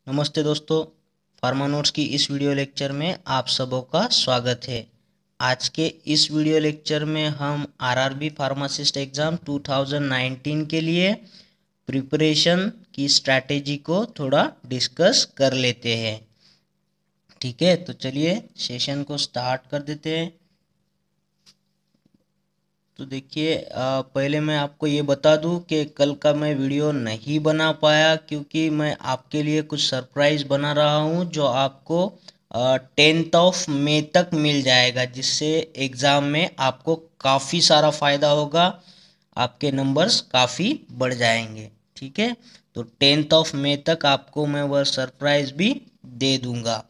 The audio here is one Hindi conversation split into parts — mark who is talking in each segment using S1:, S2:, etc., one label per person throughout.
S1: नमस्ते दोस्तों, फार्मा नोट्स की इस वीडियो लेक्चर में आप सबों का स्वागत है। आज के इस वीडियो लेक्चर में हम आरआरबी फार्मासिस्ट एग्ज़ाम 2019 के लिए प्रिपरेशन की स्ट्रैटेजी को थोड़ा डिस्कस कर लेते हैं। ठीक है, तो चलिए सेशन को स्टार्ट कर देते हैं। तो देखिए, पहले मैं आपको ये बता दूं कि कल का मैं वीडियो नहीं बना पाया क्योंकि मैं आपके लिए कुछ सरप्राइज़ बना रहा हूं जो आपको 10th ऑफ मई तक मिल जाएगा, जिससे एग्ज़ाम में आपको काफ़ी सारा फ़ायदा होगा, आपके नंबर्स काफ़ी बढ़ जाएंगे। ठीक है, तो 10th ऑफ मई तक आपको मैं वह सरप्राइज़ भी दे दूंगा।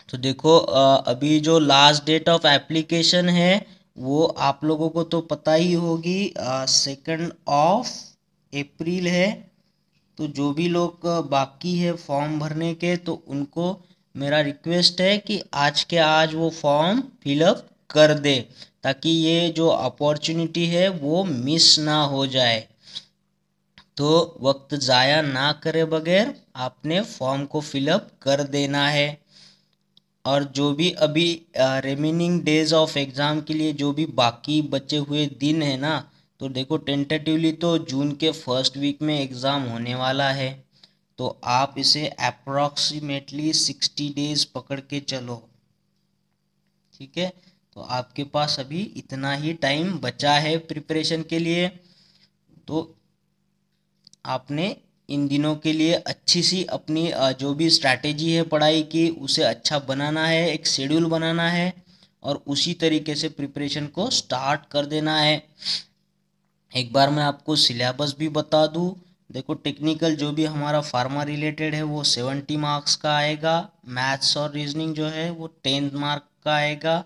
S1: तो देखो, अभी जो लास्ट डेट ऑफ एप्लीकेशन है वो आप लोगों को तो पता ही होगी, 2 अप्रैल है। तो जो भी लोग बाकी है फॉर्म भरने के, तो उनको मेरा रिक्वेस्ट है कि आज के आज वो फॉर्म फिलअप कर दे, ताकि ये जो अपॉर्चुनिटी है वो मिस ना हो जाए। तो वक्त ज़ाया ना करे बगैर आपने फॉर्म को फिलअप कर देना है। और जो भी अभी रिमेनिंग डेज ऑफ एग्ज़ाम के लिए जो भी बाकी बचे हुए दिन है ना, तो देखो टेंटेटिवली तो जून के फर्स्ट वीक में एग्ज़ाम होने वाला है। तो आप इसे अप्रॉक्सीमेटली 60 डेज पकड़ के चलो। ठीक है, तो आपके पास अभी इतना ही टाइम बचा है प्रिपरेशन के लिए। तो आपने इन दिनों के लिए अच्छी सी अपनी जो भी स्ट्रैटेजी है पढ़ाई की उसे अच्छा बनाना है, एक शेड्यूल बनाना है और उसी तरीके से प्रिपरेशन को स्टार्ट कर देना है। एक बार मैं आपको सिलेबस भी बता दूं। देखो, टेक्निकल जो भी हमारा फार्मा रिलेटेड है वो 70 मार्क्स का आएगा। मैथ्स और रीजनिंग जो है वो 10 मार्क का आएगा।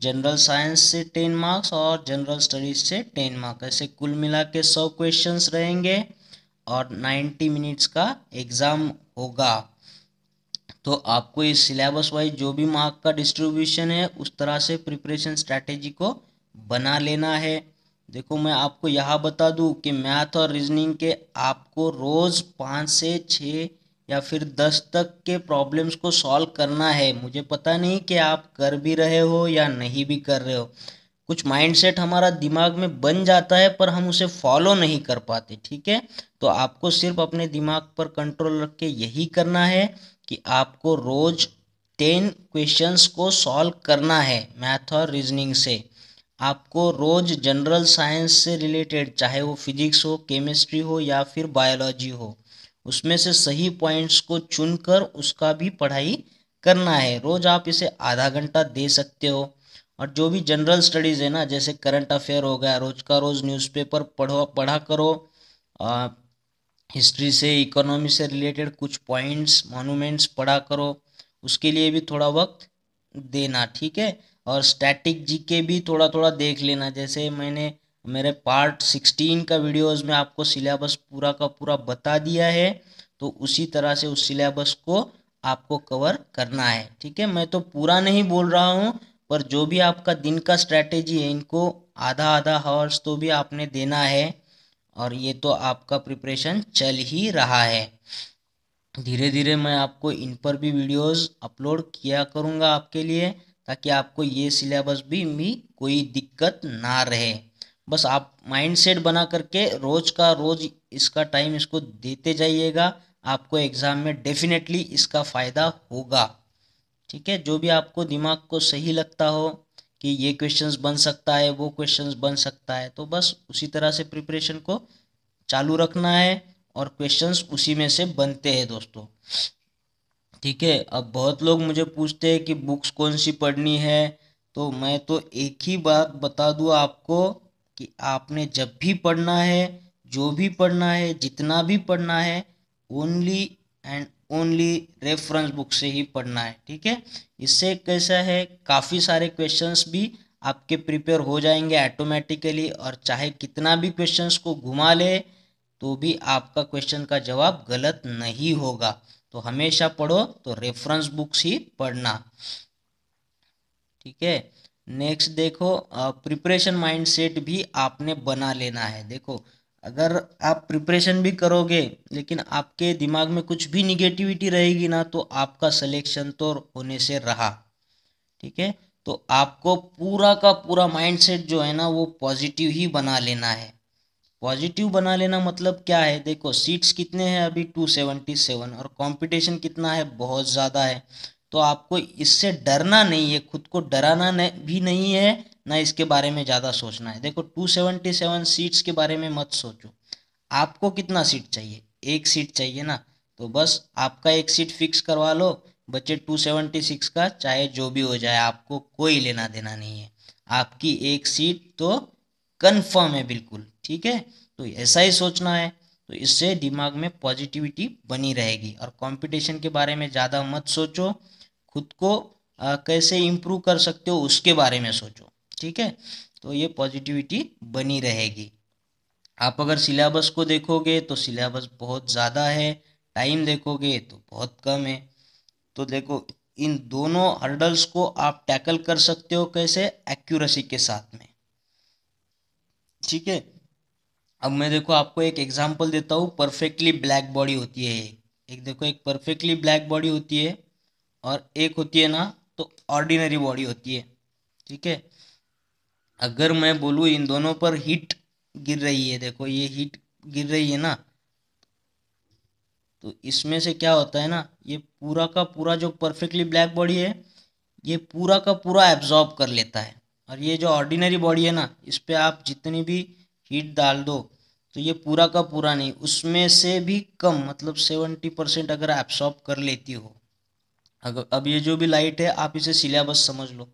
S1: जनरल साइंस से 10 मार्क्स और जनरल स्टडीज से 10 मार्क, ऐसे कुल मिला के 100 क्वेश्चंस रहेंगे और 90 मिनट्स का एग्ज़ाम होगा। तो आपको इस सिलेबस वाइज जो भी मार्क का डिस्ट्रीब्यूशन है उस तरह से प्रिपरेशन स्ट्रैटेजी को बना लेना है। देखो, मैं आपको यहाँ बता दूं कि मैथ और रीजनिंग के आपको रोज़ 5 से 6 या फिर 10 तक के प्रॉब्लम्स को सॉल्व करना है। मुझे पता नहीं कि आप कर भी रहे हो या नहीं भी कर रहे हो। कुछ माइंडसेट हमारा दिमाग में बन जाता है पर हम उसे फॉलो नहीं कर पाते। ठीक है, तो आपको सिर्फ अपने दिमाग पर कंट्रोल रख के यही करना है कि आपको रोज 10 क्वेश्चंस को सॉल्व करना है मैथ और रीजनिंग से। आपको रोज जनरल साइंस से रिलेटेड, चाहे वो फिजिक्स हो, केमिस्ट्री हो या फिर बायोलॉजी हो, उसमें से सही पॉइंट्स को चुनकर उसका भी पढ़ाई करना है। रोज आप इसे आधा घंटा दे सकते हो। और जो भी जनरल स्टडीज़ है ना, जैसे करंट अफेयर हो गया, रोज का रोज न्यूज़पेपर पढ़ा करो। हिस्ट्री से, इकोनॉमी से रिलेटेड कुछ पॉइंट्स, मॉन्यूमेंट्स पढ़ा करो, उसके लिए भी थोड़ा वक्त देना। ठीक है, और स्टैटिक जीके भी थोड़ा थोड़ा देख लेना। जैसे मैंने मेरे पार्ट 16 का वीडियोस में आपको सिलेबस पूरा का पूरा बता दिया है, तो उसी तरह से उस सिलेबस को आपको कवर करना है। ठीक है, मैं तो पूरा नहीं बोल रहा हूँ, पर जो भी आपका दिन का स्ट्रैटेजी है इनको आधा आधा हावर्स तो भी आपने देना है। और ये तो आपका प्रिपरेशन चल ही रहा है। धीरे धीरे मैं आपको इन पर भी वीडियोस अपलोड किया करूँगा आपके लिए, ताकि आपको ये सिलेबस भी कोई दिक्कत ना रहे। बस आप माइंड सेट बना करके रोज का रोज इसका टाइम इसको देते जाइएगा, आपको एग्ज़ाम में डेफिनेटली इसका फ़ायदा होगा। ठीक है, जो भी आपको दिमाग को सही लगता हो कि ये क्वेश्चंस बन सकता है, वो क्वेश्चंस बन सकता है, तो बस उसी तरह से प्रिपरेशन को चालू रखना है और क्वेश्चंस उसी में से बनते हैं दोस्तों। ठीक है, अब बहुत लोग मुझे पूछते हैं कि बुक्स कौन सी पढ़नी है, तो मैं तो एक ही बात बता दूँ आपको कि आपने जब भी पढ़ना है, जो भी पढ़ना है, जितना भी पढ़ना है, only and only reference book से ही पढ़ना है। ठीक है, इससे कैसा है, काफ़ी सारे क्वेश्चंस भी आपके प्रिपेयर हो जाएंगे ऑटोमेटिकली, और चाहे कितना भी क्वेश्चंस को घुमा ले तो भी आपका क्वेश्चन का जवाब गलत नहीं होगा। तो हमेशा पढ़ो तो रेफरेंस बुक्स ही पढ़ना। ठीक है, नेक्स्ट देखो, प्रिपरेशन माइंडसेट भी आपने बना लेना है। देखो, अगर आप प्रिपरेशन भी करोगे लेकिन आपके दिमाग में कुछ भी निगेटिविटी रहेगी ना, तो आपका सिलेक्शन तो होने से रहा। ठीक है, तो आपको पूरा का पूरा माइंडसेट जो है ना वो पॉजिटिव ही बना लेना है। पॉजिटिव बना लेना मतलब क्या है, देखो सीट्स कितने हैं अभी 277, और कंपटीशन कितना है, बहुत ज़्यादा है। तो आपको इससे डरना नहीं है, खुद को डराना भी नहीं है, ना इसके बारे में ज़्यादा सोचना है। देखो 277 सीट्स के बारे में मत सोचो। आपको कितना सीट चाहिए, एक सीट चाहिए ना, तो बस आपका एक सीट फिक्स करवा लो। बचे 276 का चाहे जो भी हो जाए, आपको कोई लेना देना नहीं है। आपकी एक सीट तो कंफर्म है बिल्कुल। ठीक है, तो ऐसा ही सोचना है। तो इससे दिमाग में पॉजिटिविटी बनी रहेगी, और कंपटीशन के बारे में ज़्यादा मत सोचो। खुद को कैसे इम्प्रूव कर सकते हो उसके बारे में सोचो। ठीक है, तो ये पॉजिटिविटी बनी रहेगी। आप अगर सिलेबस को देखोगे तो सिलेबस बहुत ज़्यादा है, टाइम देखोगे तो बहुत कम है। तो देखो इन दोनों हर्डल्स को आप टैकल कर सकते हो कैसे, एक्यूरेसी के साथ में। ठीक है, अब मैं देखो आपको एक एग्जांपल देता हूँ। परफेक्टली ब्लैक बॉडी होती है एक देखो एक परफेक्टली ब्लैक बॉडी होती है, और एक होती है ना तो ऑर्डिनरी बॉडी होती है। ठीक है, अगर मैं बोलूँ इन दोनों पर हीट गिर रही है, देखो ये हीट गिर रही है ना, तो इसमें से क्या होता है ना, ये पूरा का पूरा जो परफेक्टली ब्लैक बॉडी है ये पूरा का पूरा एब्जॉर्ब कर लेता है। और ये जो ऑर्डिनरी बॉडी है ना, इस पे आप जितनी भी हीट डाल दो तो ये पूरा का पूरा नहीं, उसमें से भी कम, मतलब 70% अगर एब्सॉर्ब कर लेती हो। अगर अब ये जो भी लाइट है आप इसे सिलेबस समझ लो।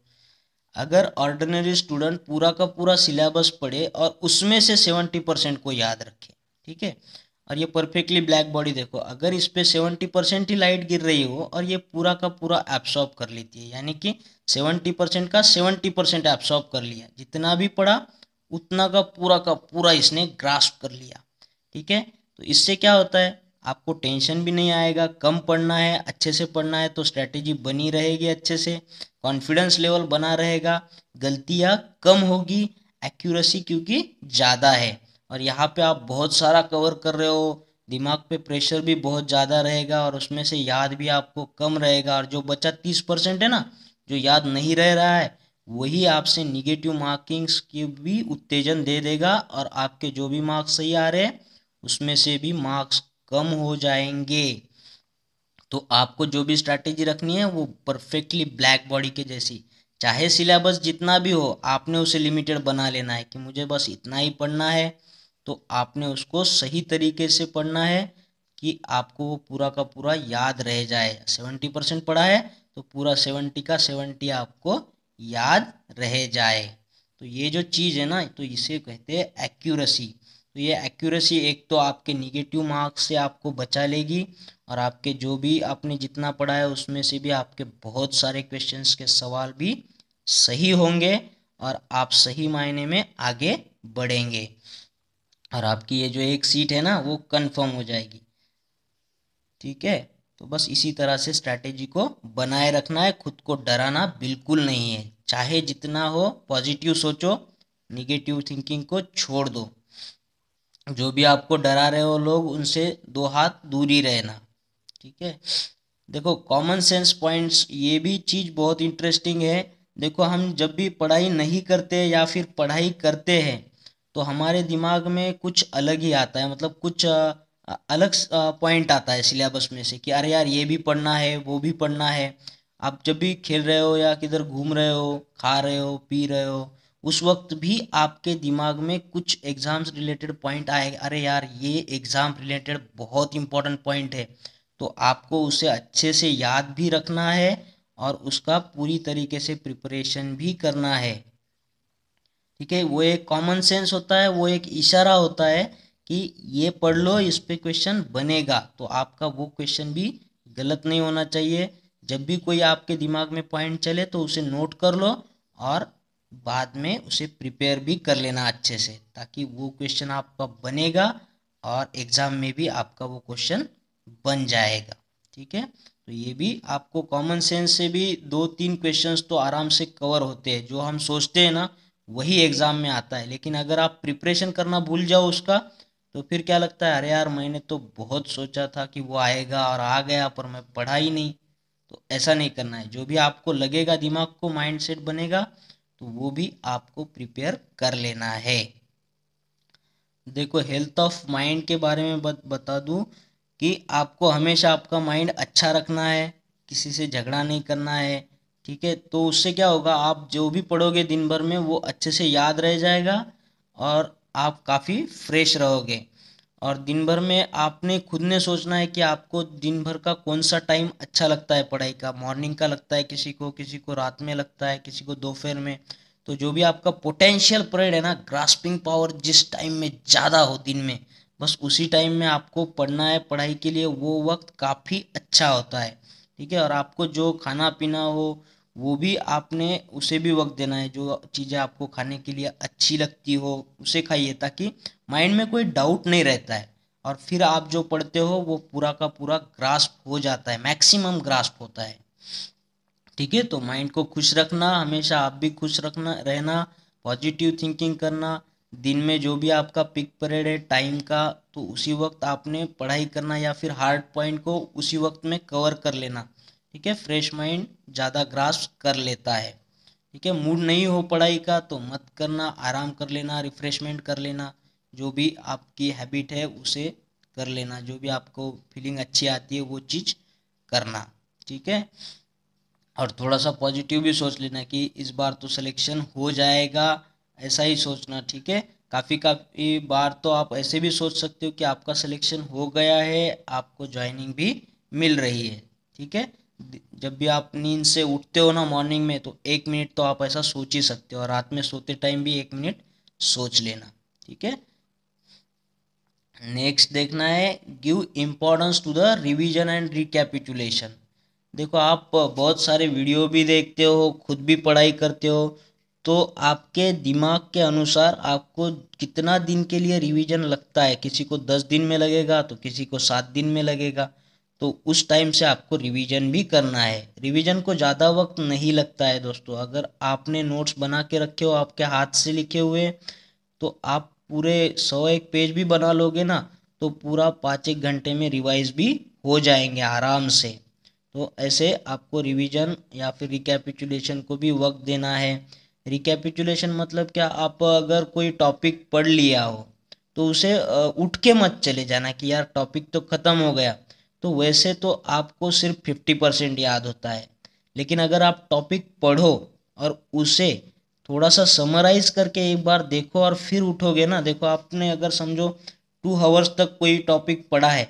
S1: अगर ऑर्डिनरी स्टूडेंट पूरा का पूरा सिलेबस पढ़े और उसमें से 70% को याद रखे, ठीक है, और ये परफेक्टली ब्लैक बॉडी देखो, अगर इस पे 70% ही लाइट गिर रही हो और ये पूरा का पूरा एब्सॉर्ब कर लेती है, यानी कि 70% का 70% एब्सॉर्ब कर लिया, जितना भी पढ़ा उतना का पूरा इसने ग्रास्प कर लिया। ठीक है, तो इससे क्या होता है, आपको टेंशन भी नहीं आएगा। कम पढ़ना है, अच्छे से पढ़ना है, तो स्ट्रैटेजी बनी रहेगी अच्छे से, कॉन्फिडेंस लेवल बना रहेगा, गलतियाँ कम होगी, एक्यूरेसी क्योंकि ज़्यादा है। और यहाँ पे आप बहुत सारा कवर कर रहे हो, दिमाग पे प्रेशर भी बहुत ज़्यादा रहेगा, और उसमें से याद भी आपको कम रहेगा, और जो बचा 30% है ना, जो याद नहीं रह रहा है, वही आपसे निगेटिव मार्किंग्स की भी उत्तेजन दे देगा, और आपके जो भी मार्क्स सही आ रहे हैं उसमें से भी मार्क्स कम हो जाएंगे। तो आपको जो भी स्ट्रैटेजी रखनी है वो परफेक्टली ब्लैक बॉडी के जैसी, चाहे सिलेबस जितना भी हो, आपने उसे लिमिटेड बना लेना है कि मुझे बस इतना ही पढ़ना है। तो आपने उसको सही तरीके से पढ़ना है कि आपको वो पूरा का पूरा याद रह जाए। 70% पढ़ा है तो पूरा 70 का 70 आपको याद रह जाए। तो ये जो चीज़ है ना, तो इसे कहते हैं एक्यूरेसी। तो ये एक्यूरेसी एक तो आपके निगेटिव मार्क्स से आपको बचा लेगी, और आपके जो भी आपने जितना पढ़ा है उसमें से भी आपके बहुत सारे क्वेश्चंस के सवाल भी सही होंगे, और आप सही मायने में आगे बढ़ेंगे, और आपकी ये जो एक सीट है ना वो कंफर्म हो जाएगी। ठीक है, तो बस इसी तरह से स्ट्रैटेजी को बनाए रखना है, खुद को डराना बिल्कुल नहीं है, चाहे जितना हो पॉजिटिव सोचो, निगेटिव थिंकिंग को छोड़ दो। जो भी आपको डरा रहे हो लोग, उनसे दो हाथ दूर ही रहना। ठीक है, देखो कॉमन सेंस पॉइंट्स, ये भी चीज़ बहुत इंटरेस्टिंग है। देखो हम जब भी पढ़ाई नहीं करते या फिर पढ़ाई करते हैं, तो हमारे दिमाग में कुछ अलग ही आता है, मतलब कुछ अलग पॉइंट आता है सिलेबस में से कि अरे यार ये भी पढ़ना है वो भी पढ़ना है। आप जब भी खेल रहे हो या किधर घूम रहे हो, खा रहे हो, पी रहे हो, उस वक्त भी आपके दिमाग में कुछ एग्जाम्स रिलेटेड पॉइंट आए, अरे यार ये एग्ज़ाम रिलेटेड बहुत इंपॉर्टेंट पॉइंट है, तो आपको उसे अच्छे से याद भी रखना है, और उसका पूरी तरीके से प्रिपरेशन भी करना है। ठीक है, वो एक कॉमन सेंस होता है, वो एक इशारा होता है कि ये पढ़ लो, इस पे क्वेश्चन बनेगा, तो आपका वो क्वेश्चन भी गलत नहीं होना चाहिए। जब भी कोई आपके दिमाग में पॉइंट चले तो उसे नोट कर लो, और बाद में उसे प्रिपेयर भी कर लेना अच्छे से, ताकि वो क्वेश्चन आपका बनेगा और एग्ज़ाम में भी आपका वो क्वेश्चन बन जाएगा। ठीक है, तो ये भी आपको कॉमन सेंस से भी दो तीन क्वेश्चंस तो आराम से कवर होते हैं, जो हम सोचते हैं ना वही एग्ज़ाम में आता है, लेकिन अगर आप प्रिपरेशन करना भूल जाओ उसका, तो फिर क्या लगता है, अरे यार मैंने तो बहुत सोचा था कि वो आएगा और आ गया, पर मैं पढ़ा ही नहीं। तो ऐसा नहीं करना है, जो भी आपको लगेगा दिमाग को माइंड सेट बनेगा तो वो भी आपको प्रिपेयर कर लेना है। देखो हेल्थ ऑफ माइंड के बारे में बता दूं कि आपको हमेशा आपका माइंड अच्छा रखना है, किसी से झगड़ा नहीं करना है। ठीक है, तो उससे क्या होगा, आप जो भी पढ़ोगे दिन भर में वो अच्छे से याद रह जाएगा और आप काफ़ी फ्रेश रहोगे। और दिन भर में आपने खुद ने सोचना है कि आपको दिन भर का कौन सा टाइम अच्छा लगता है पढ़ाई का। मॉर्निंग का लगता है किसी को रात में लगता है, किसी को दोपहर में। तो जो भी आपका पोटेंशियल पीरियड है ना, ग्रास्पिंग पावर जिस टाइम में ज़्यादा हो दिन में, बस उसी टाइम में आपको पढ़ना है। पढ़ाई के लिए वो वक्त काफ़ी अच्छा होता है। ठीक है, और आपको जो खाना पीना हो वो भी आपने उसे भी वक्त देना है। जो चीज़ें आपको खाने के लिए अच्छी लगती हो उसे खाइए, ताकि माइंड में कोई डाउट नहीं रहता है। और फिर आप जो पढ़ते हो वो पूरा का पूरा ग्रास्प हो जाता है, मैक्सिमम ग्रास्प होता है। ठीक है, तो माइंड को खुश रखना, हमेशा आप भी खुश रखना रहना, पॉजिटिव थिंकिंग करना। दिन में जो भी आपका पिक पीरियड है टाइम का, तो उसी वक्त आपने पढ़ाई करना या फिर हार्ड पॉइंट को उसी वक्त में कवर कर लेना। ठीक है, फ्रेश माइंड ज़्यादा ग्रास्प कर लेता है। ठीक है, मूड नहीं हो पढ़ाई का तो मत करना, आराम कर लेना, रिफ्रेशमेंट कर लेना। जो भी आपकी हैबिट है उसे कर लेना, जो भी आपको फीलिंग अच्छी आती है वो चीज़ करना। ठीक है, और थोड़ा सा पॉजिटिव भी सोच लेना कि इस बार तो सिलेक्शन हो जाएगा, ऐसा ही सोचना। ठीक है, काफ़ी काफ़ी बार तो आप ऐसे भी सोच सकते हो कि आपका सिलेक्शन हो गया है, आपको ज्वाइनिंग भी मिल रही है। ठीक है, जब भी आप नींद से उठते हो ना मॉर्निंग में, तो 1 मिनट तो आप ऐसा सोच ही सकते हो, और रात में सोते टाइम भी 1 मिनट सोच लेना। ठीक है, नेक्स्ट देखना है, give importance to the revision and recapitulation. देखो आप बहुत सारे वीडियो भी देखते हो, खुद भी पढ़ाई करते हो, तो आपके दिमाग के अनुसार आपको कितना दिन के लिए रिवीजन लगता है। किसी को 10 दिन में लगेगा तो किसी को 7 दिन में लगेगा। तो उस टाइम से आपको रिवीजन भी करना है। रिवीजन को ज़्यादा वक्त नहीं लगता है दोस्तों। अगर आपने नोट्स बना के रखे हो आपके हाथ से लिखे हुए, तो आप पूरे 101 पेज भी बना लोगे ना, तो पूरा 5 एक घंटे में रिवाइज भी हो जाएंगे आराम से। तो ऐसे आपको रिवीजन या फिर रिकैपिचुलेशन को भी वक्त देना है। रिकैपिचुलेशन मतलब क्या, आप अगर कोई टॉपिक पढ़ लिया हो तो उसे उठ के मत चले जाना कि यार टॉपिक तो ख़त्म हो गया। तो वैसे तो आपको सिर्फ 50% याद होता है, लेकिन अगर आप टॉपिक पढ़ो और उसे थोड़ा सा समराइज करके एक बार देखो और फिर उठोगे ना, देखो आपने अगर समझो 2 आवर्स तक कोई टॉपिक पढ़ा है,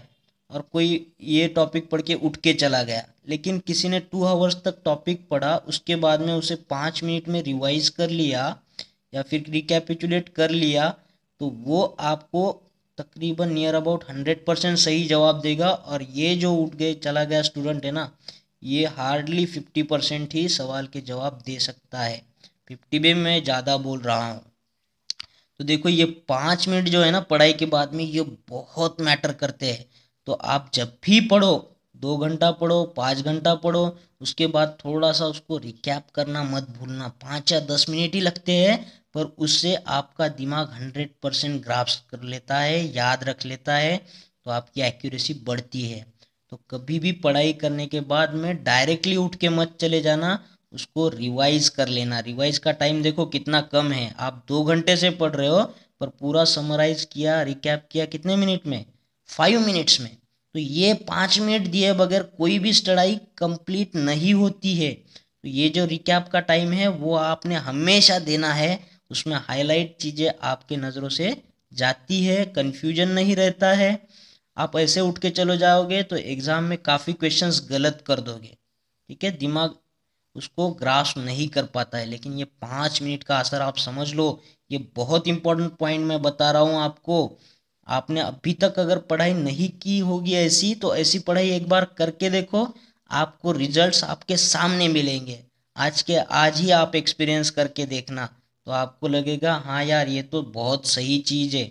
S1: और कोई ये टॉपिक पढ़ के उठ के चला गया, लेकिन किसी ने 2 आवर्स तक टॉपिक पढ़ा, उसके बाद में उसे 5 मिनट में रिवाइज कर लिया या फिर रिकैपिचुलेट कर लिया, तो वो आपको तकरीबन नियर अबाउट 100% सही जवाब देगा। और ये जो उठ गए चला गया स्टूडेंट है ना, ये हार्डली 50% ही सवाल के जवाब दे सकता है। 50 भी मैं ज़्यादा बोल रहा हूँ। तो देखो ये 5 मिनट जो है ना पढ़ाई के बाद में, ये बहुत मैटर करते हैं। तो आप जब भी पढ़ो, 2 घंटा पढ़ो, 5 घंटा पढ़ो, उसके बाद थोड़ा सा उसको रिकैप करना मत भूलना। 5 या 10 मिनट ही लगते हैं, पर उससे आपका दिमाग 100% ग्रास्प कर लेता है, याद रख लेता है, तो आपकी एक्यूरेसी बढ़ती है। तो कभी भी पढ़ाई करने के बाद में डायरेक्टली उठ के मत चले जाना, उसको रिवाइज कर लेना। रिवाइज का टाइम देखो कितना कम है, आप 2 घंटे से पढ़ रहे हो, पर पूरा समराइज किया, रिकैप किया कितने मिनट में, 5 मिनट्स में। तो ये 5 मिनट दिए बगैर कोई भी स्टडी कंप्लीट नहीं होती है। तो ये जो रिकैप का टाइम है वो आपने हमेशा देना है। उसमें हाईलाइट चीज़ें आपके नज़रों से जाती है, कन्फ्यूजन नहीं रहता है। आप ऐसे उठ के चलो जाओगे तो एग्ज़ाम में काफ़ी क्वेश्चंस गलत कर दोगे। ठीक है, दिमाग उसको ग्रास्प नहीं कर पाता है। लेकिन ये 5 मिनट का असर आप समझ लो, ये बहुत इंपॉर्टेंट पॉइंट मैं बता रहा हूँ आपको। आपने अभी तक अगर पढ़ाई नहीं की होगी ऐसी, तो ऐसी पढ़ाई एक बार करके देखो, आपको रिजल्ट्स आपके सामने मिलेंगे। आज के आज ही आप एक्सपीरियंस करके देखना, तो आपको लगेगा हाँ यार ये तो बहुत सही चीज़ है।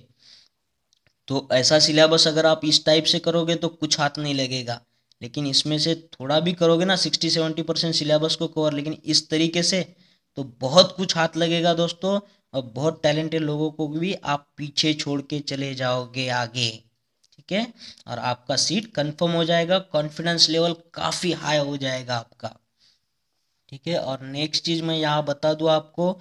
S1: तो ऐसा सिलेबस अगर आप इस टाइप से करोगे तो कुछ हाथ नहीं लगेगा। लेकिन इसमें से थोड़ा भी करोगे ना, 60-70% सिलेबस को कवर, लेकिन इस तरीके से, तो बहुत कुछ हाथ लगेगा दोस्तों। और बहुत टैलेंटेड लोगों को भी आप पीछे छोड़ के चले जाओगे आगे। ठीक है, और आपका सीट कंफर्म हो जाएगा, कॉन्फिडेंस लेवल काफ़ी हाई हो जाएगा आपका। ठीक है, और नेक्स्ट चीज़ मैं यहाँ बता दूँ आपको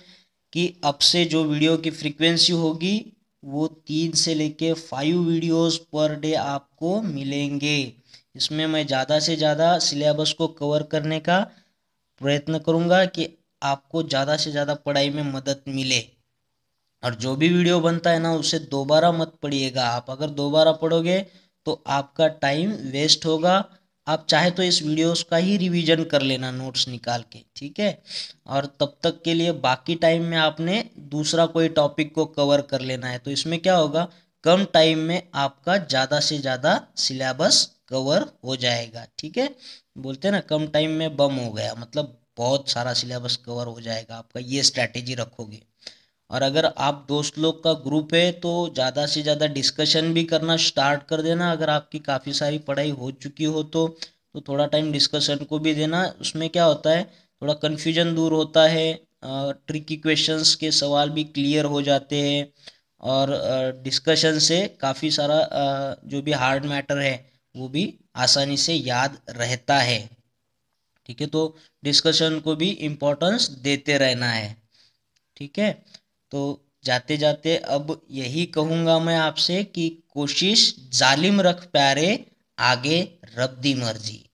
S1: कि अब से जो वीडियो की फ्रीक्वेंसी होगी वो 3 से लेके 5 वीडियोस पर डे आपको मिलेंगे। इसमें मैं ज़्यादा से ज़्यादा सिलेबस को कवर करने का प्रयत्न करूँगा कि आपको ज़्यादा से ज़्यादा पढ़ाई में मदद मिले। और जो भी वीडियो बनता है ना उसे दोबारा मत पढ़िएगा। आप अगर दोबारा पढ़ोगे तो आपका टाइम वेस्ट होगा। आप चाहे तो इस वीडियोस का ही रिवीजन कर लेना नोट्स निकाल के, ठीक है। और तब तक के लिए बाकी टाइम में आपने दूसरा कोई टॉपिक को कवर कर लेना है। तो इसमें क्या होगा, कम टाइम में आपका ज़्यादा से ज़्यादा सिलेबस कवर हो जाएगा। ठीक है, बोलते हैं ना कम टाइम में बम हो गया, मतलब बहुत सारा सिलेबस कवर हो जाएगा आपका, ये स्ट्रैटेजी रखोगे। और अगर आप दोस्त लोग का ग्रुप है तो ज़्यादा से ज़्यादा डिस्कशन भी करना स्टार्ट कर देना। अगर आपकी काफ़ी सारी पढ़ाई हो चुकी हो तो थोड़ा टाइम डिस्कशन को भी देना। उसमें क्या होता है, थोड़ा कन्फ्यूजन दूर होता है, ट्रिकी क्वेश्चंस के सवाल भी क्लियर हो जाते हैं, और डिस्कशन से काफ़ी सारा जो भी हार्ड मैटर है वो भी आसानी से याद रहता है। ठीक है, तो डिस्कशन को भी इम्पोर्टेंस देते रहना है। ठीक है, तो जाते जाते अब यही कहूँगा मैं आपसे कि कोशिश जालिम रख प्यारे, आगे रब दी मर्जी।